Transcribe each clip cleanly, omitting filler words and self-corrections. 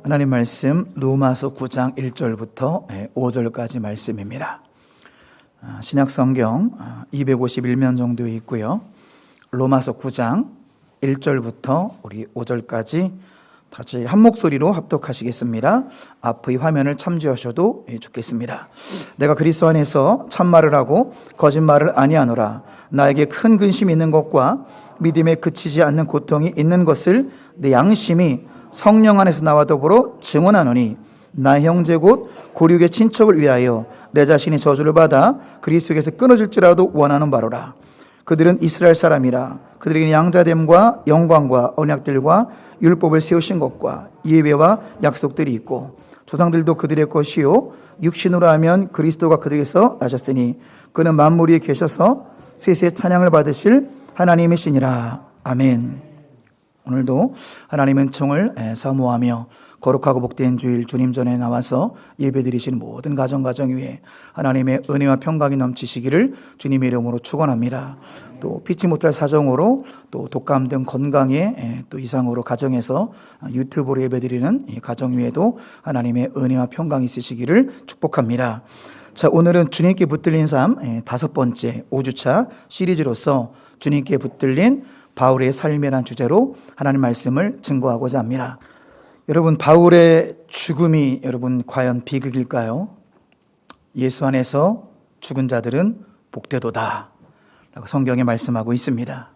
하나님 말씀 로마서 9장 1절부터 5절까지 말씀입니다. 신약 성경 251면 정도 있고요. 로마서 9장 1절부터 우리 5절까지 다시 한 목소리로 합독하시겠습니다. 앞의 화면을 참조하셔도 좋겠습니다. 내가 그리스도 안에서 참말을 하고 거짓말을 아니하노라. 나에게 큰 근심이 있는 것과 믿음에 그치지 않는 고통이 있는 것을 내 양심이 성령 안에서 나와 더불어 증언하노니 나의 형제 곧 고륙의 친척을 위하여 내 자신이 저주를 받아 그리스도에게서 끊어질지라도 원하는 바로라. 그들은 이스라엘 사람이라. 그들에게는 양자됨과 영광과 언약들과 율법을 세우신 것과 예배와 약속들이 있고 조상들도 그들의 것이요 육신으로 하면 그리스도가 그들에게서 나셨으니 그는 만물 위에 계셔서 세세 찬양을 받으실 하나님이시니라. 아멘. 오늘도 하나님의 은총을 사모하며 거룩하고 복된 주일 주님 전에 나와서 예배드리신 모든 가정 위에 하나님의 은혜와 평강이 넘치시기를 주님의 이름으로 축원합니다. 또 피치 못할 사정으로 또 독감 등 건강에 또 이상으로 가정에서 유튜브로 예배드리는 이 가정 위에도 하나님의 은혜와 평강이 있으시기를 축복합니다. 자, 오늘은 주님께 붙들린 삶 5번째 5주차 시리즈로서 주님께 붙들린 바울의 삶이라는 주제로 하나님 말씀을 증거하고자 합니다. 여러분, 바울의 죽음이 여러분 과연 비극일까요? 예수 안에서 죽은 자들은 복되도다 라고 성경에 말씀하고 있습니다.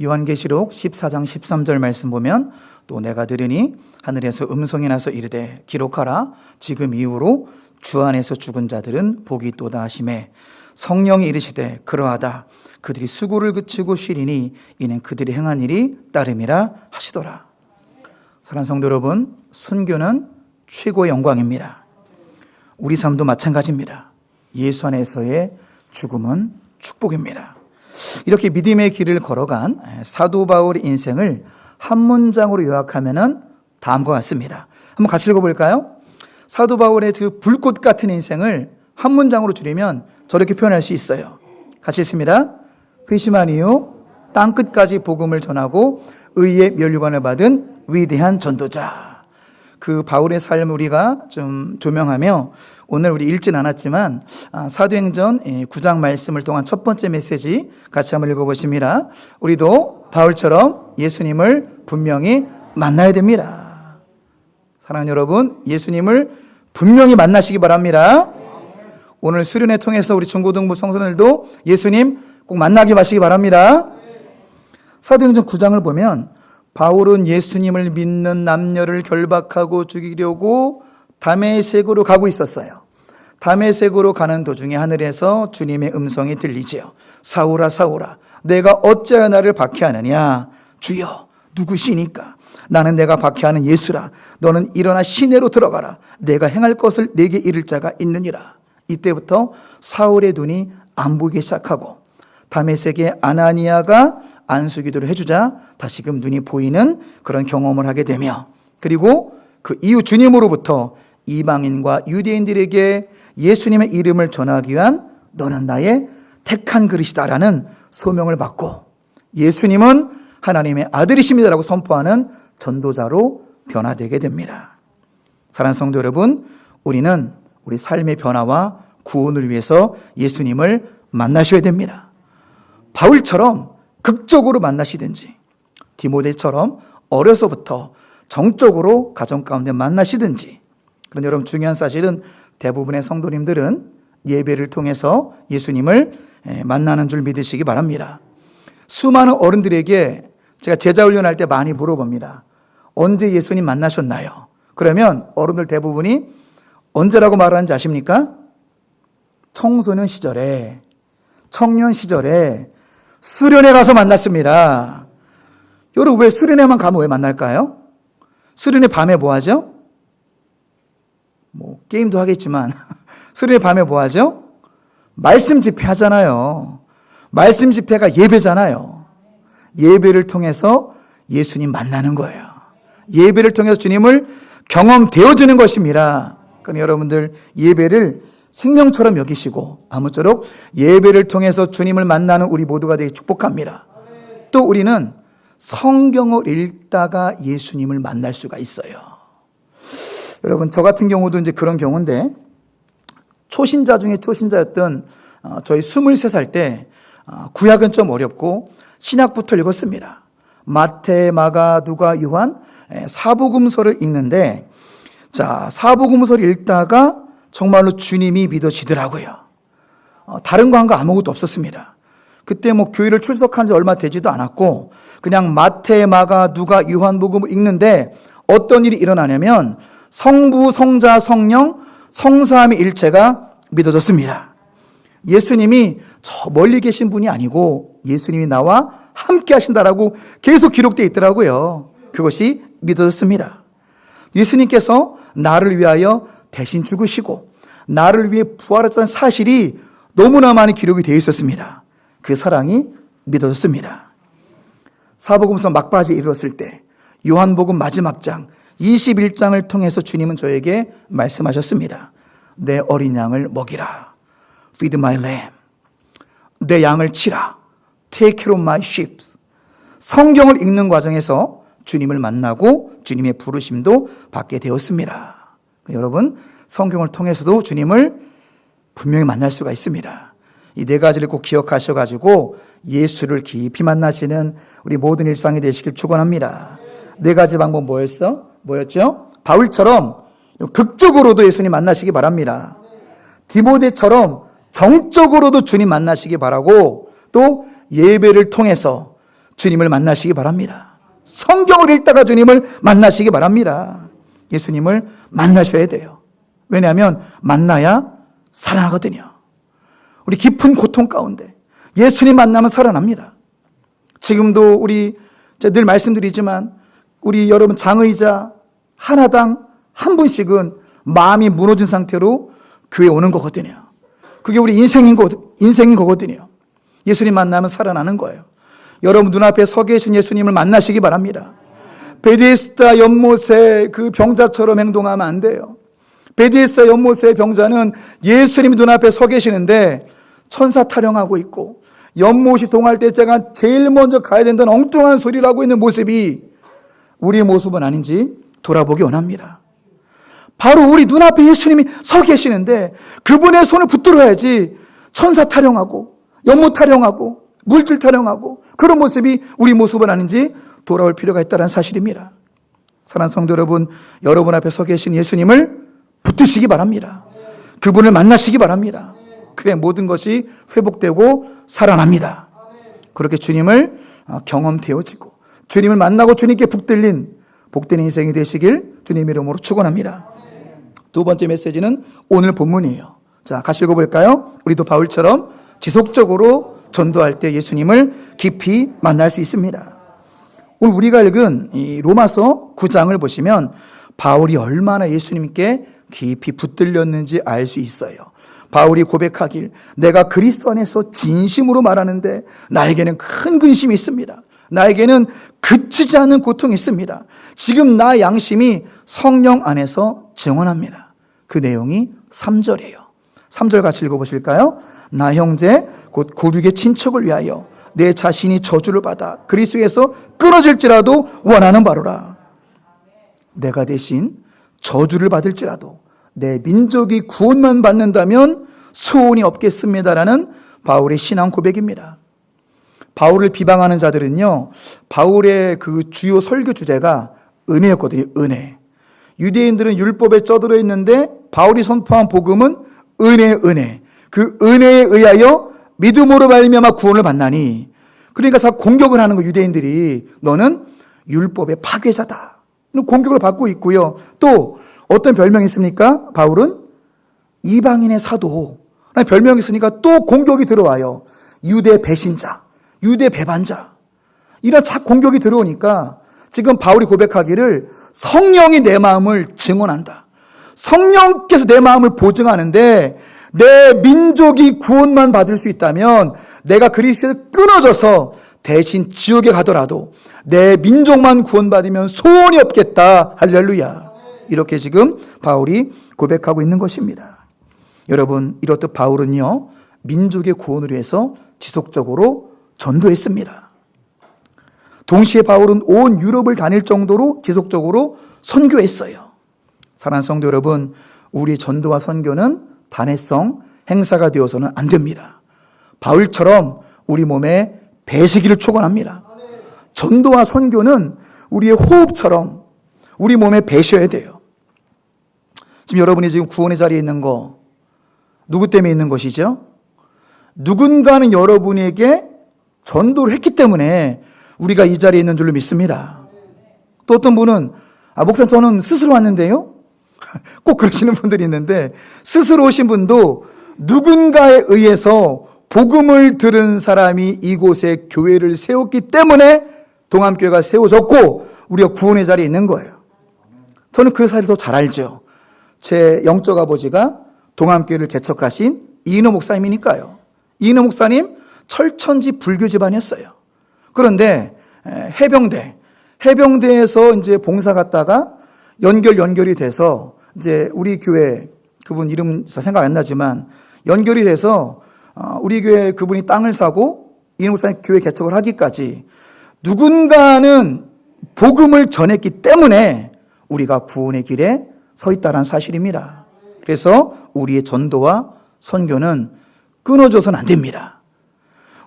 요한계시록 14장 13절 말씀 보면 또 내가 들으니 하늘에서 음성이 나서 이르되 기록하라. 지금 이후로 주 안에서 죽은 자들은 복이 있도다 하시매 성령이 이르시되 그러하다. 그들이 수고를 그치고 쉬리니 이는 그들이 행한 일이 따름이라 하시더라. 사랑하는 성도 여러분, 순교는 최고의 영광입니다. 우리 삶도 마찬가지입니다. 예수 안에서의 죽음은 축복입니다. 이렇게 믿음의 길을 걸어간 사도 바울의 인생을 한 문장으로 요약하면 다음과 같습니다. 한번 같이 읽어볼까요? 사도 바울의 그 불꽃 같은 인생을 한 문장으로 줄이면 저렇게 표현할 수 있어요. 같이 읽습니다. 회심한 이후 땅끝까지 복음을 전하고 의의 면류관을 받은 위대한 전도자. 그 바울의 삶을 우리가 좀 조명하며 오늘 우리 읽진 않았지만 사도행전 9장 말씀을 통한 첫 번째 메시지 같이 한번 읽어보십니다. 우리도 바울처럼 예수님을 분명히 만나야 됩니다. 사랑하는 여러분, 예수님을 분명히 만나시기 바랍니다. 오늘 수련회 통해서 우리 중고등부 청소년들도 예수님 꼭 만나게 하시기 바랍니다. 사도행전 9장을 보면 바울은 예수님을 믿는 남녀를 결박하고 죽이려고 다메섹으로 가고 있었어요. 다메섹으로 가는 도중에 하늘에서 주님의 음성이 들리지요. 사울아 사울아 내가 어찌하여 나를 박해하느냐. 주여 누구시니까. 나는 내가 박해하는 예수라. 너는 일어나 시내로 들어가라. 내가 행할 것을 내게 이를 자가 있느니라. 이때부터 사울의 눈이 안 보이기 시작하고 다메섹의 아나니아가 안수기도를 해주자 다시금 눈이 보이는 그런 경험을 하게 되며 그리고 그 이후 주님으로부터 이방인과 유대인들에게 예수님의 이름을 전하기 위한 너는 나의 택한 그릇이다라는 소명을 받고 예수님은 하나님의 아들이십니다라고 선포하는 전도자로 변화되게 됩니다. 사랑하는 성도 여러분, 우리는 우리 삶의 변화와 구원을 위해서 예수님을 만나셔야 됩니다. 바울처럼 극적으로 만나시든지 디모데처럼 어려서부터 정적으로 가정 가운데 만나시든지 그런데 여러분 중요한 사실은 대부분의 성도님들은 예배를 통해서 예수님을 만나는 줄 믿으시기 바랍니다. 수많은 어른들에게 제가 제자 훈련할 때 많이 물어봅니다. 언제 예수님 만나셨나요? 그러면 어른들 대부분이 언제라고 말하는지 아십니까? 청소년 시절에 청년 시절에 수련회 가서 만났습니다. 여러분 왜 수련회만 가면 왜 만날까요? 수련회 밤에 뭐 하죠? 게임도 하겠지만 수련회 밤에 뭐 하죠? 말씀 집회 하잖아요. 말씀 집회가 예배잖아요. 예배를 통해서 예수님 만나는 거예요. 예배를 통해서 주님을 경험되어지는 것입니다. 그러니까 여러분들 예배를 생명처럼 여기시고 아무쪼록 예배를 통해서 주님을 만나는 우리 모두가 되게 축복합니다. 또 우리는 성경을 읽다가 예수님을 만날 수가 있어요. 여러분, 저 같은 경우도 이제 그런 경우인데, 초신자 중에 초신자였던 저희 23살 때 구약은 좀 어렵고 신약부터 읽었습니다. 마태, 마가, 누가, 요한 사복음서를 읽는데, 자, 사복음서를 읽다가 정말로 주님이 믿어지더라고요. 다른 거 한 거 아무것도 없었습니다. 그때 뭐 교회를 출석한 지 얼마 되지도 않았고 그냥 마태, 마가, 누가, 요한복음을 읽는데 어떤 일이 일어나냐면 성부, 성자, 성령, 성삼위 일체가 믿어졌습니다. 예수님이 저 멀리 계신 분이 아니고 예수님이 나와 함께 하신다라고 계속 기록되어 있더라고요. 그것이 믿어졌습니다. 예수님께서 나를 위하여 대신 죽으시고 나를 위해 부활했다는 사실이 너무나 많이 기록이 되어 있었습니다. 그 사랑이 믿어졌습니다. 사복음서 막바지에 이르렀을 때 요한복음 마지막 장 21장을 통해서 주님은 저에게 말씀하셨습니다. 내 어린 양을 먹이라. Feed my lamb. 내 양을 치라. Take care of my sheep. 성경을 읽는 과정에서 주님을 만나고 주님의 부르심도 받게 되었습니다. 여러분, 성경을 통해서도 주님을 분명히 만날 수가 있습니다. 이 네 가지를 꼭 기억하셔가지고 예수를 깊이 만나시는 우리 모든 일상이 되시길 축원합니다. 네 가지 방법 뭐였죠? 바울처럼 극적으로도 예수님 만나시기 바랍니다. 디모데처럼 정적으로도 주님 만나시기 바라고 또 예배를 통해서 주님을 만나시기 바랍니다. 성경을 읽다가 주님을 만나시기 바랍니다. 예수님을 만나셔야 돼요. 왜냐하면 만나야 살아나거든요. 우리 깊은 고통 가운데 예수님 만나면 살아납니다. 지금도 우리 늘 말씀드리지만 우리 여러분 장의자 하나당 한 분씩은 마음이 무너진 상태로 교회에 오는 거거든요. 그게 우리 인생인 거거든요. 예수님 만나면 살아나는 거예요. 여러분 눈앞에 서 계신 예수님을 만나시기 바랍니다. 베데스다 연못의 그 병자처럼 행동하면 안 돼요. 베데스다 연못의 병자는 예수님이 눈앞에 서 계시는데 천사 타령하고 있고 연못이 동할 때 제가 제일 먼저 가야 된다는 엉뚱한 소리를 하고 있는 모습이 우리의 모습은 아닌지 돌아보기 원합니다. 바로 우리 눈앞에 예수님이 서 계시는데 그분의 손을 붙들어야지 천사 타령하고 연못 타령하고 물질 타령하고 그런 모습이 우리 모습은 아닌지 돌아올 필요가 있다는 사실입니다. 사랑하는 성도 여러분, 여러분 앞에 서 계신 예수님을 붙드시기 바랍니다. 그분을 만나시기 바랍니다. 그래 모든 것이 회복되고 살아납니다. 그렇게 주님을 경험되어지고 주님을 만나고 주님께 붙들린 복된 인생이 되시길 주님의 이름으로 축원합니다. 두 번째 메시지는 오늘 본문이에요. 자, 같이 읽어볼까요? 우리도 바울처럼 지속적으로 전도할 때 예수님을 깊이 만날 수 있습니다. 오늘 우리가 읽은 이 로마서 9장을 보시면 바울이 얼마나 예수님께 깊이 붙들렸는지 알 수 있어요. 바울이 고백하길 내가 그리스도 안에서 진심으로 말하는데 나에게는 큰 근심이 있습니다. 나에게는 그치지 않는 고통이 있습니다. 지금 나 양심이 성령 안에서 증언합니다. 그 내용이 3절이에요. 3절 같이 읽어보실까요? 나 형제 곧 고륙의 친척을 위하여 내 자신이 저주를 받아 그리스도에서 끊어질지라도 원하는 바로라. 내가 대신 저주를 받을지라도 내 민족이 구원만 받는다면 소원이 없겠습니다라는 바울의 신앙 고백입니다. 바울을 비방하는 자들은요, 바울의 그 주요 설교 주제가 은혜였거든요. 은혜. 유대인들은 율법에 쩌들어 있는데 바울이 선포한 복음은 은혜. 그 은혜에 의하여 믿음으로 말미암아 구원을 받나니. 그러니까 자꾸 공격을 하는 거 유대인들이 너는 율법의 파괴자다. 공격을 받고 있고요. 또 어떤 별명이 있습니까? 바울은 이방인의 사도. 별명이 있으니까 또 공격이 들어와요. 유대 배신자, 유대 배반자. 이런 자 공격이 들어오니까 지금 바울이 고백하기를 성령이 내 마음을 증언한다. 성령께서 내 마음을 보증하는데 내 민족이 구원만 받을 수 있다면 내가 그리스도에서 끊어져서 대신 지옥에 가더라도 내 민족만 구원받으면 소원이 없겠다. 할렐루야. 이렇게 지금 바울이 고백하고 있는 것입니다. 여러분, 이렇듯 바울은요, 민족의 구원을 위해서 지속적으로 전도했습니다. 동시에 바울은 온 유럽을 다닐 정도로 지속적으로 선교했어요. 사랑하는 성도 여러분, 우리 전도와 선교는 단회성 행사가 되어서는 안 됩니다. 바울처럼 우리 몸에 배시기를 축원합니다. 전도와 선교는 우리의 호흡처럼 우리 몸에 배셔야 돼요. 지금 여러분이 지금 구원의 자리에 있는 거 누구 때문에 있는 것이죠? 누군가는 여러분에게 전도를 했기 때문에 우리가 이 자리에 있는 줄로 믿습니다. 또 어떤 분은 목사님 저는 스스로 왔는데요? 꼭 그러시는 분들이 있는데 스스로 오신 분도 누군가에 의해서 복음을 들은 사람이 이곳에 교회를 세웠기 때문에 동암교회가 세워졌고 우리가 구원의 자리에 있는 거예요. 저는 그 사실을 더 잘 알죠. 제 영적 아버지가 동암교회를 개척하신 이인호 목사님이니까요. 이인호 목사님 철천지 불교 집안이었어요. 그런데 해병대에서 이제 봉사 갔다가 연결이 돼서 이제 우리 교회 그분 이름 생각 안 나지만 연결이 돼서 우리 교회 그분이 땅을 사고 이인호 목사님 교회 개척을 하기까지 누군가는 복음을 전했기 때문에 우리가 구원의 길에 서 있다는 사실입니다. 그래서 우리의 전도와 선교는 끊어져서는 안 됩니다.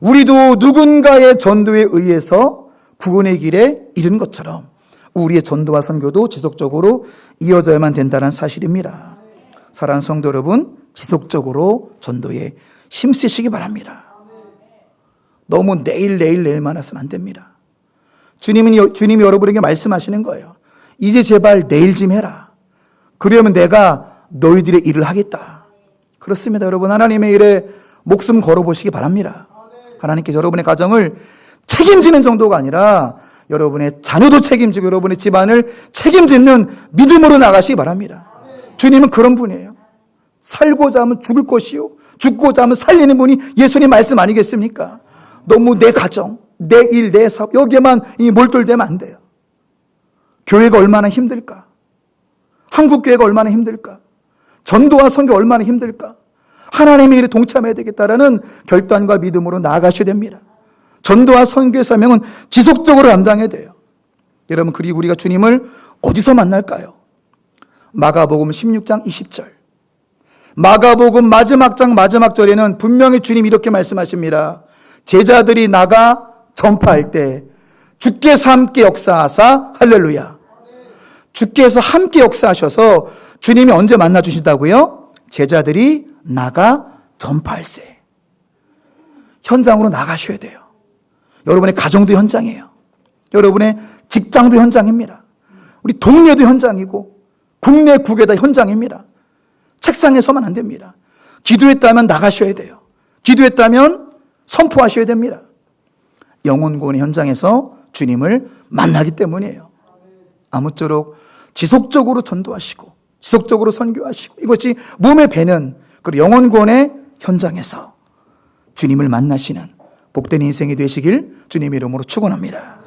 우리도 누군가의 전도에 의해서 구원의 길에 이른 것처럼 우리의 전도와 선교도 지속적으로 이어져야만 된다는 사실입니다. 사랑하는 성도 여러분, 지속적으로 전도에 힘쓰시기 바랍니다. 너무 내일만 해서는 안 됩니다. 주님이 여러분에게 말씀하시는 거예요. 이제 제발 내일 좀 해라. 그러면 내가 너희들의 일을 하겠다. 그렇습니다. 여러분, 하나님의 일에 목숨 걸어보시기 바랍니다. 하나님께서 여러분의 가정을 책임지는 정도가 아니라 여러분의 자녀도 책임지고 여러분의 집안을 책임지는 믿음으로 나가시기 바랍니다. 주님은 그런 분이에요. 살고자 하면 죽을 것이요 죽고자 하면 살리는 분이 예수님 말씀 아니겠습니까? 너무 내 가정, 내 일, 내 사업 여기에만 몰두되면 안 돼요. 교회가 얼마나 힘들까? 한국교회가 얼마나 힘들까? 전도와 선교 얼마나 힘들까? 하나님의 일에 동참해야 되겠다라는 결단과 믿음으로 나아가셔야 됩니다. 전도와 선교의 사명은 지속적으로 감당해야 돼요. 여러분, 그리고 우리가 주님을 어디서 만날까요? 마가복음 16장 20절. 마가복음 마지막 장 마지막 절에는 분명히 주님이 이렇게 말씀하십니다. 제자들이 나가 전파할 때 주께서 함께 역사하사 할렐루야. 주께서 함께 역사하셔서 주님이 언제 만나 주신다고요? 제자들이 나가 전파할세. 현장으로 나가셔야 돼요. 여러분의 가정도 현장이에요. 여러분의 직장도 현장입니다. 우리 동네도 현장이고 국내 국외다 현장입니다. 책상에서만 안 됩니다. 기도했다면 나가셔야 돼요. 기도했다면 선포하셔야 됩니다. 영혼구원의 현장에서 주님을 만나기 때문이에요. 아무쪼록 지속적으로 전도하시고 지속적으로 선교하시고 이것이 몸에 배는 그 영혼구원의 현장에서 주님을 만나시는 복된 인생이 되시길 주님의 이름으로 축원합니다.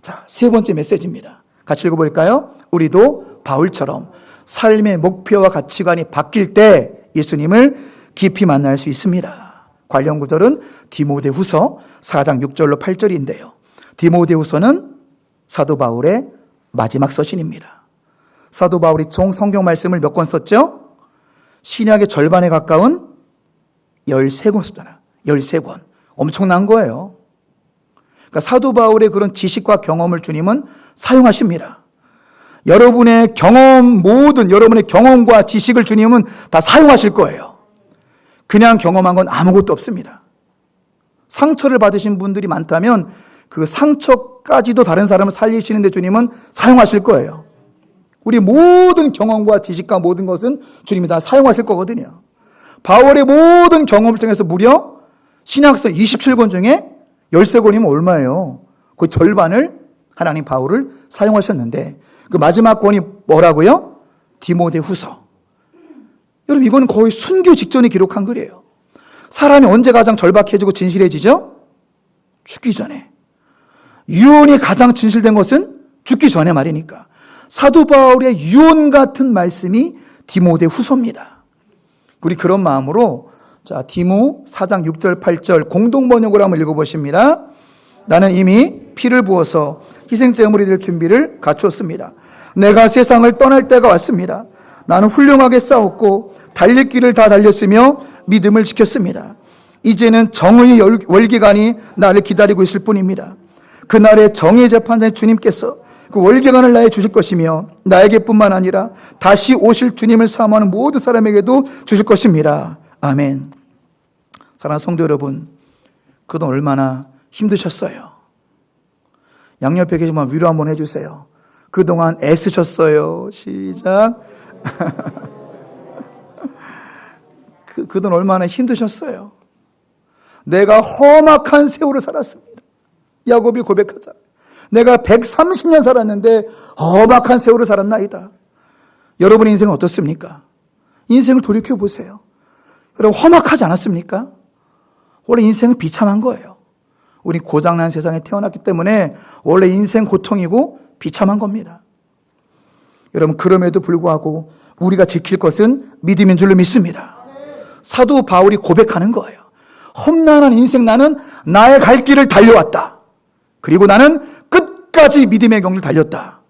자, 세 번째 메시지입니다. 같이 읽어볼까요? 우리도 바울처럼 삶의 목표와 가치관이 바뀔 때 예수님을 깊이 만날 수 있습니다. 관련 구절은 디모데후서 4장 6절로 8절인데요. 디모데후서는 사도 바울의 마지막 서신입니다. 사도 바울이 총 성경 말씀을 몇 권 썼죠? 신약의 절반에 가까운 13권 썼잖아요. 13권. 엄청난 거예요. 그러니까 사도 바울의 그런 지식과 경험을 주님은 사용하십니다. 여러분의 경험, 모든 여러분의 경험과 지식을 주님은 다 사용하실 거예요. 그냥 경험한 건 아무것도 없습니다. 상처를 받으신 분들이 많다면 그 상처까지도 다른 사람을 살리시는데 주님은 사용하실 거예요. 우리 모든 경험과 지식과 모든 것은 주님이 다 사용하실 거거든요. 바울의 모든 경험을 통해서 무려 신약서 27권 중에 13권이면 얼마예요? 그 절반을 하나님 바울을 사용하셨는데 그 마지막 권이 뭐라고요? 디모데후서. 여러분, 이거는 거의 순교 직전에 기록한 글이에요. 사람이 언제 가장 절박해지고 진실해지죠? 죽기 전에. 유언이 가장 진실된 것은 죽기 전에 말이니까. 사도 바울의 유언 같은 말씀이 디모데후서입니다. 우리 그런 마음으로 자, 디모 4장 6절 8절 공동 번역으로 한번 읽어보십니다. 나는 이미 피를 부어서 희생제물이 될 준비를 갖추었습니다. 내가 세상을 떠날 때가 왔습니다. 나는 훌륭하게 싸웠고 달릴 길을 다 달렸으며 믿음을 지켰습니다. 이제는 정의의 월계관이 나를 기다리고 있을 뿐입니다. 그날의 정의의 재판장의 주님께서 그 월계관을 나에게 주실 것이며 나에게뿐만 아니라 다시 오실 주님을 사모하는 모든 사람에게도 주실 것입니다. 아멘. 사랑하는 성도 여러분, 그동안 얼마나 힘드셨어요? 양옆에 계시면 위로 한번 해주세요. 그동안 애쓰셨어요. 시작. 그동안 얼마나 힘드셨어요? 내가 험악한 세월을 살았습니다. 야곱이 고백하자. 내가 130년 살았는데 험악한 세월을 살았나이다. 여러분의 인생은 어떻습니까? 인생을 돌이켜보세요. 여러분 험악하지 않았습니까? 원래 인생은 비참한 거예요. 우리 고장난 세상에 태어났기 때문에 원래 인생 고통이고 비참한 겁니다. 여러분 그럼에도 불구하고 우리가 지킬 것은 믿음인 줄로 믿습니다. 사도 바울이 고백하는 거예요. 험난한 인생 나는 나의 갈 길을 달려왔다. 그리고 나는 끝까지 믿음의 경주를 달렸다.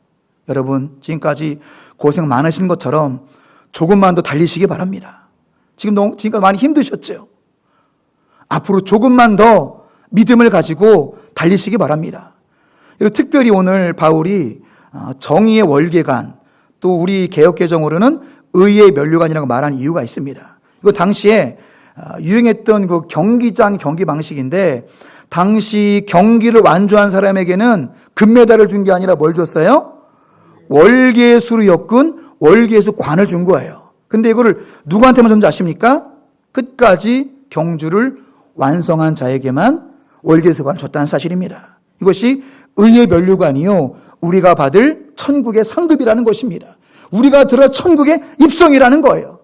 여러분 지금까지 고생 많으신 것처럼 조금만 더 달리시기 바랍니다. 지금까지 많이 힘드셨죠? 앞으로 조금만 더 믿음을 가지고 달리시기 바랍니다. 그리고 특별히 오늘 바울이 정의의 월계관, 또 우리 개역개정으로는 의의 면류관이라고 말하는 이유가 있습니다. 이거 당시에 유행했던 그 경기장 경기 방식인데 당시 경기를 완주한 사람에게는 금메달을 준 게 아니라 뭘 줬어요? 월계수로 엮은 월계수 관을 준 거예요. 근데 이거를 누구한테만 줬는지 아십니까? 끝까지 경주를 완성한 자에게만 월계수관을 줬다는 사실입니다. 이것이 의의 면류관이요 우리가 받을 천국의 상급이라는 것입니다. 우리가 들어 천국의 입성이라는 거예요.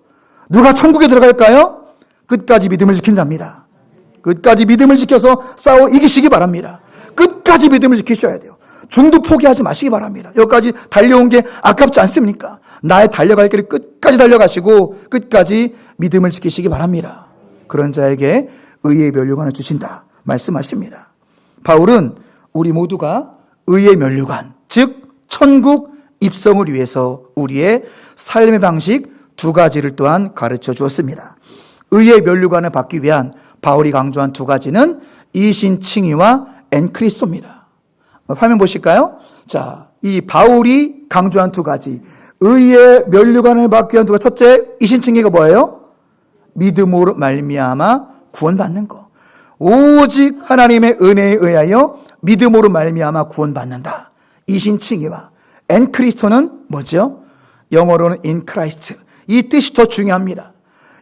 누가 천국에 들어갈까요? 끝까지 믿음을 지킨 자입니다. 끝까지 믿음을 지켜서 싸워 이기시기 바랍니다. 끝까지 믿음을 지키셔야 돼요. 중도 포기하지 마시기 바랍니다. 여기까지 달려온 게 아깝지 않습니까? 나의 달려갈 길을 끝까지 달려가시고 끝까지 믿음을 지키시기 바랍니다. 그런 자에게 의의 면류관을 주신다 말씀하십니다. 바울은 우리 모두가 의의 면류관, 즉 천국 입성을 위해서 우리의 삶의 방식 두 가지를 또한 가르쳐 주었습니다. 의의 면류관을 받기 위한 바울이 강조한 두 가지는 이신칭의와 엔크리스토입니다. 화면 보실까요? 자, 이 바울이 강조한 두 가지 의의 면류관을 받기 위한 두 가지. 첫째, 이신칭의가 뭐예요? 믿음으로 말미암아 구원받는 거. 오직 하나님의 은혜에 의하여 믿음으로 말미암아 구원받는다. 이신칭의와 엔크리스토는 뭐죠? 영어로는 in Christ. 이 뜻이 더 중요합니다.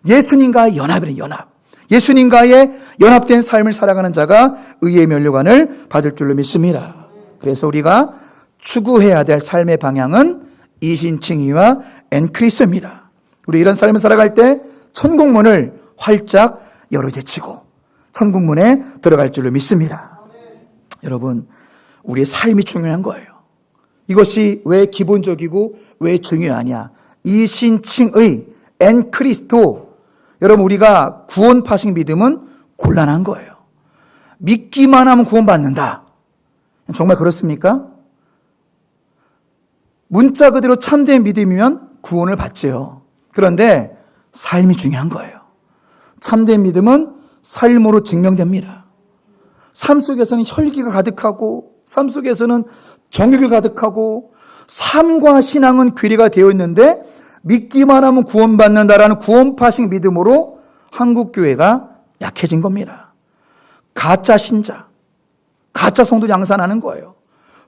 예수님과의 연합이래요. 연합. 예수님과의 연합된 삶을 살아가는 자가 의의 면류관을 받을 줄로 믿습니다. 그래서 우리가 추구해야 될 삶의 방향은 이신칭의와 엔크리스토입니다. 우리 이런 삶을 살아갈 때 천국문을 활짝 열어제치고 천국문에 들어갈 줄로 믿습니다. 여러분, 우리의 삶이 중요한 거예요. 이것이 왜 기본적이고 왜 중요하냐? 이신칭의 엔크리스토. 여러분, 우리가 구원파식 믿음은 곤란한 거예요. 믿기만 하면 구원받는다. 정말 그렇습니까? 문자 그대로 참된 믿음이면 구원을 받죠. 그런데 삶이 중요한 거예요. 참된 믿음은 삶으로 증명됩니다. 삶 속에서는 혈기가 가득하고 삶 속에서는 정욕이 가득하고 삶과 신앙은 괴리가 되어 있는데 믿기만 하면 구원받는다라는 구원파식 믿음으로 한국교회가 약해진 겁니다. 가짜 신자, 가짜 성도 양산하는 거예요.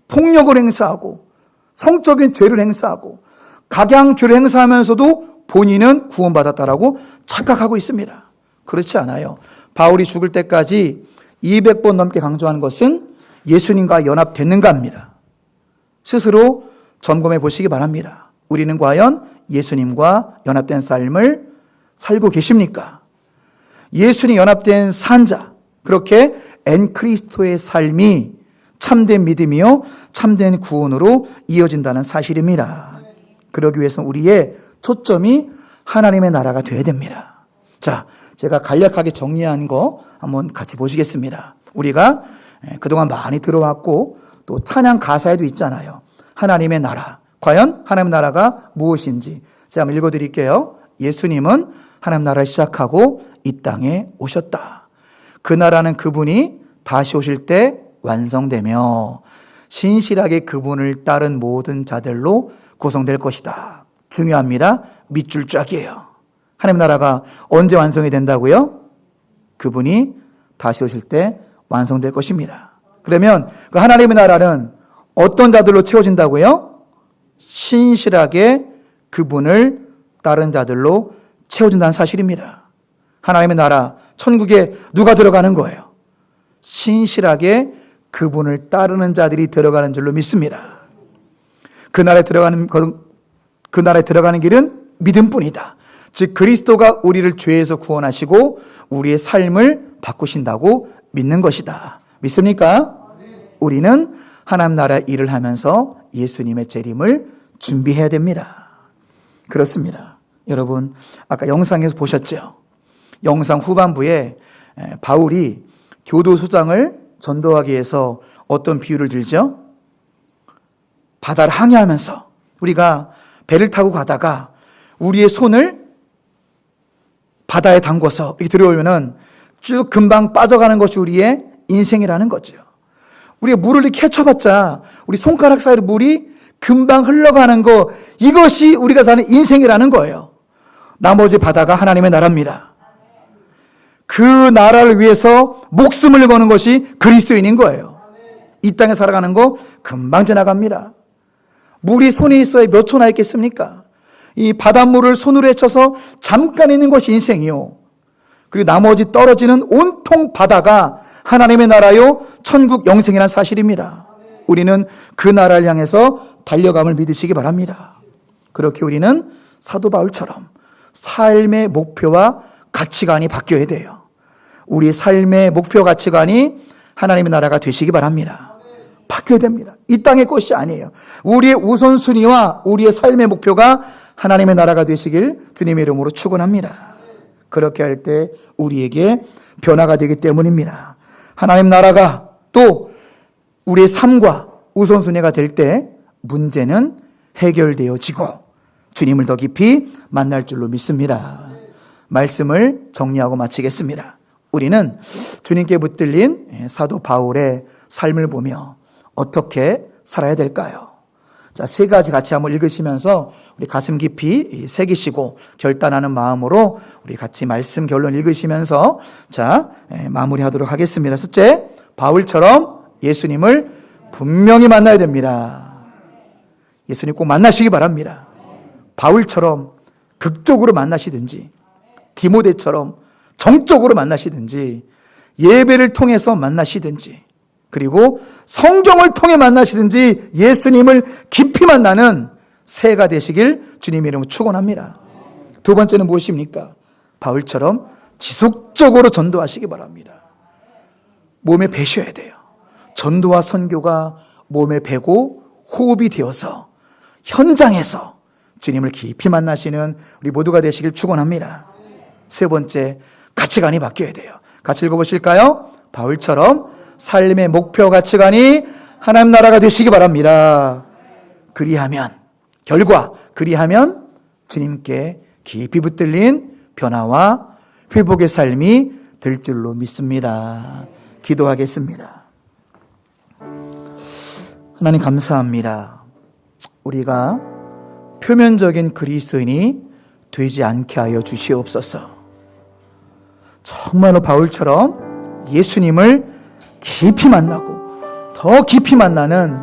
폭력을 행사하고 성적인 죄를 행사하고 각양죄를 행사하면서도 본인은 구원받았다라고 착각하고 있습니다. 그렇지 않아요. 바울이 죽을 때까지 200번 넘게 강조하는 것은 예수님과 연합됐는가 합니다. 스스로 점검해 보시기 바랍니다. 우리는 과연 예수님과 연합된 삶을 살고 계십니까? 예수님 연합된 산자, 그렇게 엔크리스토의 삶이 참된 믿음이요 참된 구원으로 이어진다는 사실입니다. 그러기 위해서 우리의 초점이 하나님의 나라가 되어야 됩니다. 자, 제가 간략하게 정리한 거 한번 같이 보시겠습니다. 우리가 그동안 많이 들어왔고 또 찬양 가사에도 있잖아요. 하나님의 나라, 과연 하나님 나라가 무엇인지 제가 한번 읽어드릴게요. 예수님은 하나님 나라를 시작하고 이 땅에 오셨다. 그 나라는 그분이 다시 오실 때 완성되며 신실하게 그분을 따른 모든 자들로 구성될 것이다. 중요합니다. 밑줄 쫙이에요. 하나님 나라가 언제 완성이 된다고요? 그분이 다시 오실 때 완성될 것입니다. 그러면 그 하나님의 나라는 어떤 자들로 채워진다고요? 신실하게 그분을 따른 자들로 채워진다는 사실입니다. 하나님의 나라, 천국에 누가 들어가는 거예요? 신실하게 그분을 따르는 자들이 들어가는 줄로 믿습니다. 그 나라에 들어가는 길은 믿음뿐이다. 즉 그리스도가 우리를 죄에서 구원하시고 우리의 삶을 바꾸신다고 믿는 것이다. 믿습니까? 우리는 하나님 나라 일을 하면서 예수님의 재림을 준비해야 됩니다. 그렇습니다. 여러분 아까 영상에서 보셨죠? 영상 후반부에 바울이 교도소장을 전도하기 위해서 어떤 비유를 들죠? 바다를 항해하면서 우리가 배를 타고 가다가 우리의 손을 바다에 담궈서 이렇게 들어오면은 쭉 금방 빠져가는 것이 우리의 인생이라는 거죠. 우리가 물을 이렇게 헤쳐봤자 우리 손가락 사이로 물이 금방 흘러가는 거, 이것이 우리가 사는 인생이라는 거예요. 나머지 바다가 하나님의 나라입니다. 그 나라를 위해서 목숨을 거는 것이 그리스도인인 거예요. 이 땅에 살아가는 거 금방 지나갑니다. 물이 손에 있어야 몇 초나 있겠습니까? 이 바닷물을 손으로 헤쳐서 잠깐 있는 것이 인생이요. 그리고 나머지 떨어지는 온통 바다가 하나님의 나라요, 천국 영생이라는 사실입니다. 우리는 그 나라를 향해서 달려감을 믿으시기 바랍니다. 그렇게 우리는 사도 바울처럼 삶의 목표와 가치관이 바뀌어야 돼요. 우리 삶의 목표 가치관이 하나님의 나라가 되시기 바랍니다. 바뀌어야 됩니다. 이 땅의 것이 아니에요. 우리의 우선순위와 우리의 삶의 목표가 하나님의 나라가 되시길 주님의 이름으로 축원합니다. 그렇게 할 때 우리에게 변화가 되기 때문입니다. 하나님 나라가 또 우리의 삶과 우선순위가 될 때 문제는 해결되어지고 주님을 더 깊이 만날 줄로 믿습니다. 말씀을 정리하고 마치겠습니다. 우리는 주님께 붙들린 사도 바울의 삶을 보며 어떻게 살아야 될까요? 자, 세 가지 같이 한번 읽으시면서 우리 가슴 깊이 새기시고 결단하는 마음으로 우리 같이 말씀 결론 읽으시면서 자, 마무리하도록 하겠습니다. 첫째, 바울처럼 예수님을 분명히 만나야 됩니다. 예수님 꼭 만나시기 바랍니다. 바울처럼 극적으로 만나시든지 디모데처럼 정적으로 만나시든지 예배를 통해서 만나시든지 그리고 성경을 통해 만나시든지 예수님을 깊이 만나는 새해가 되시길 주님의 이름으로 축원합니다. 두 번째는 무엇입니까? 바울처럼 지속적으로 전도하시기 바랍니다. 몸에 배셔야 돼요. 전도와 선교가 몸에 배고 호흡이 되어서 현장에서 주님을 깊이 만나시는 우리 모두가 되시길 축원합니다. 세 번째, 가치관이 바뀌어야 돼요. 같이 읽어보실까요? 바울처럼 삶의 목표 가치관이 하나님 나라가 되시기 바랍니다. 그리하면 주님께 깊이 붙들린 변화와 회복의 삶이 될 줄로 믿습니다. 기도하겠습니다. 하나님 감사합니다. 우리가 표면적인 그리스도인이 되지 않게 하여 주시옵소서. 정말로 바울처럼 예수님을 깊이 만나고 더 깊이 만나는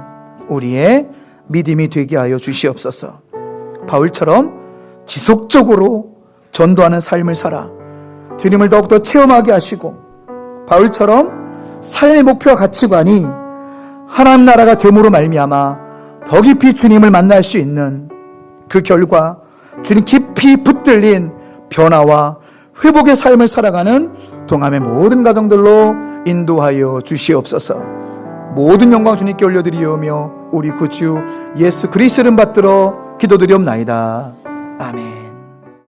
우리의 믿음이 되게 하여 주시옵소서. 바울처럼 지속적으로 전도하는 삶을 살아 주님을 더욱더 체험하게 하시고 바울처럼 삶의 목표와 가치관이 하나님 나라가 됨으로 말미암아 더 깊이 주님을 만날 수 있는 그 결과 주님 깊이 붙들린 변화와 회복의 삶을 살아가는 동함의 모든 가정들로 인도하여 주시옵소서. 모든 영광 주님께 올려드리오며 우리 구주 예수 그리스도를 받들어 기도드리옵나이다. 아멘.